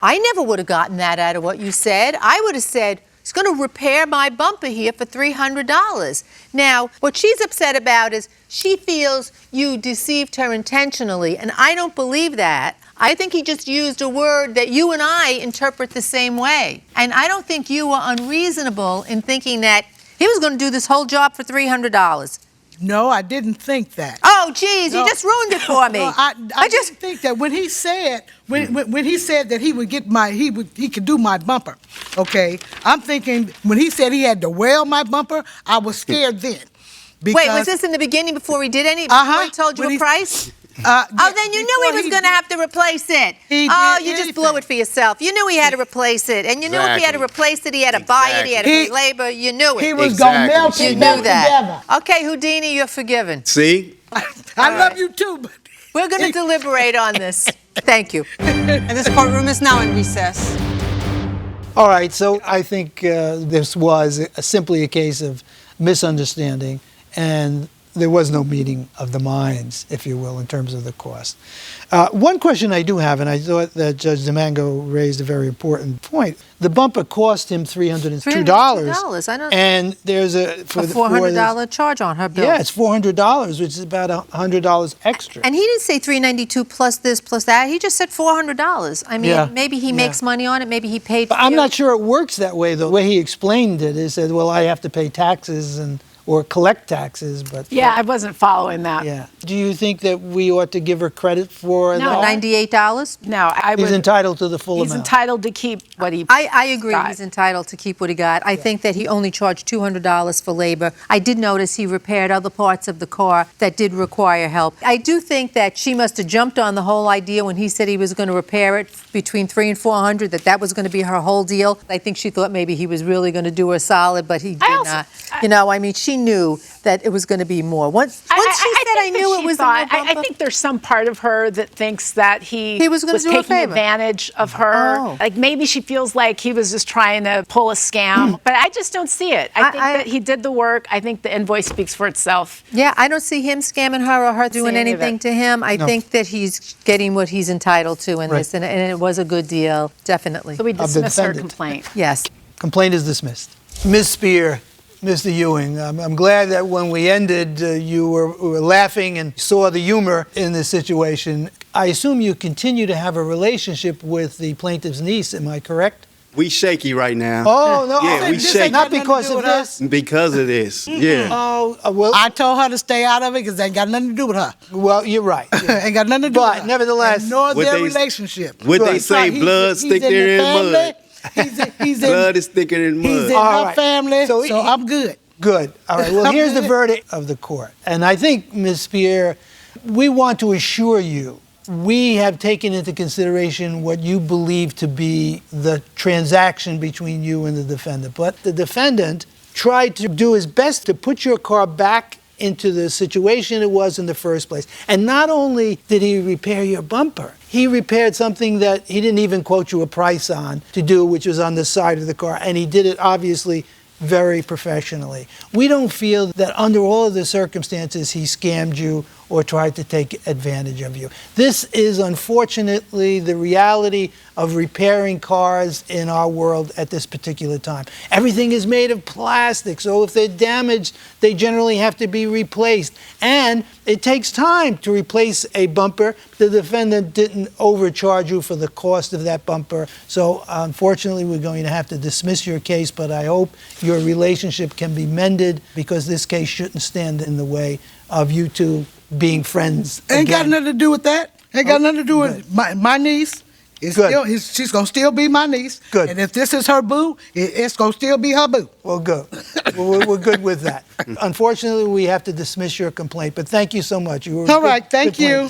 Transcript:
I never would have gotten that out of what you said. I would have said, he's going to repair my bumper here for $300. Now, what she's upset about is she feels you deceived her intentionally, and I don't believe that. I think he just used a word that you and I interpret the same way. And I don't think you were unreasonable in thinking that he was going to do this whole job for $300. No, I didn't think that. Oh, geez, you just ruined it for me. No, I just think that when he said when he said that he would get he could do my bumper. Okay, I'm thinking when he said he had to weld my bumper, I was scared then. Wait, was this in the beginning before he did any? Before he told you a price? Then you knew he was going to have to replace it. You just blew it for yourself. You knew he had to replace it. And you knew if he had to replace it, he had to buy it, he had to pay labor. You knew it. He was going to melt it together. Okay, Houdini, you're forgiven. See? I love you too, but... We're going to deliberate on this. Thank you. And this courtroom is now in recess. All right, so I think this was simply a case of misunderstanding, and there was no meeting of the minds, if you will, in terms of the cost. One question I do have, and I thought that Judge Domingo raised a very important point. The bumper cost him $302. $302, I know. And there's a $400 charge on her bill. Yeah, it's $400, which is about $100 extra. And he didn't say $392 plus this plus that. He just said $400. I mean, maybe he makes money on it. Maybe he paid for it. I'm not sure it works that way, though. The way he explained it, he said, well, I have to pay taxes or collect taxes, but... Yeah, I wasn't following that. Yeah. Do you think that we ought to give her credit for that? $98? No, He's entitled to the full amount. He's entitled to keep what he I agree he's entitled to keep what he got. I think that he only charged $200 for labor. I did notice he repaired other parts of the car that did require help. I do think that she must have jumped on the whole idea when he said he was going to repair it between $300 and $400, that was going to be her whole deal. I think she thought maybe he was really going to do her solid, but he did not. She knew that it was going to be more. Once she said, I knew it was I think there's some part of her that thinks that he was taking advantage of her. Oh. Like maybe she feels like he was just trying to pull a scam, but I just don't see it. I think that he did the work. I think the invoice speaks for itself. Yeah, I don't see him scamming her or her doing anything to him. I think that he's getting what he's entitled to in this, and it was a good deal, definitely. So we dismiss her complaint. Yes. Complaint is dismissed. Ms. Spear, Mr. Ewing, I'm glad that when we ended, you were laughing and saw the humor in this situation. I assume you continue to have a relationship with the plaintiff's niece, am I correct? We shaky right now. Oh, no. Yeah, we shaky. Not because of this? Because of this, yeah. Oh, well. I told her to stay out of it because it ain't got nothing to do with her. Well, you're right. Yeah. Ain't got nothing to do with her. But nevertheless. Nor their relationship. Would they say blood thicker than mud? Blood is thicker than mud. He's in her family, so I'm good. Good. All right. Well, here's the verdict of the court. And I think, Ms. Spear, we want to assure you we have taken into consideration what you believe to be the transaction between you and the defendant. But the defendant tried to do his best to put your car back into the situation it was in the first place. And not only did he repair your bumper, he repaired something that he didn't even quote you a price on to do, which was on the side of the car. And he did it, obviously, very professionally. We don't feel that under all of the circumstances he scammed you or tried to take advantage of you. This is unfortunately the reality of repairing cars in our world at this particular time. Everything is made of plastic, so if they're damaged, they generally have to be replaced. And it takes time to replace a bumper. The defendant didn't overcharge you for the cost of that bumper. So unfortunately, we're going to have to dismiss your case, but I hope your relationship can be mended because this case shouldn't stand in the way of you two being friends again. Ain't got nothing to do with that. Ain't got nothing to do with my niece. She's going to still be my niece. Good. And if this is her boo, it's going to still be her boo. Well, good. We're good with that. Unfortunately, we have to dismiss your complaint, but thank you so much. All right, thank you.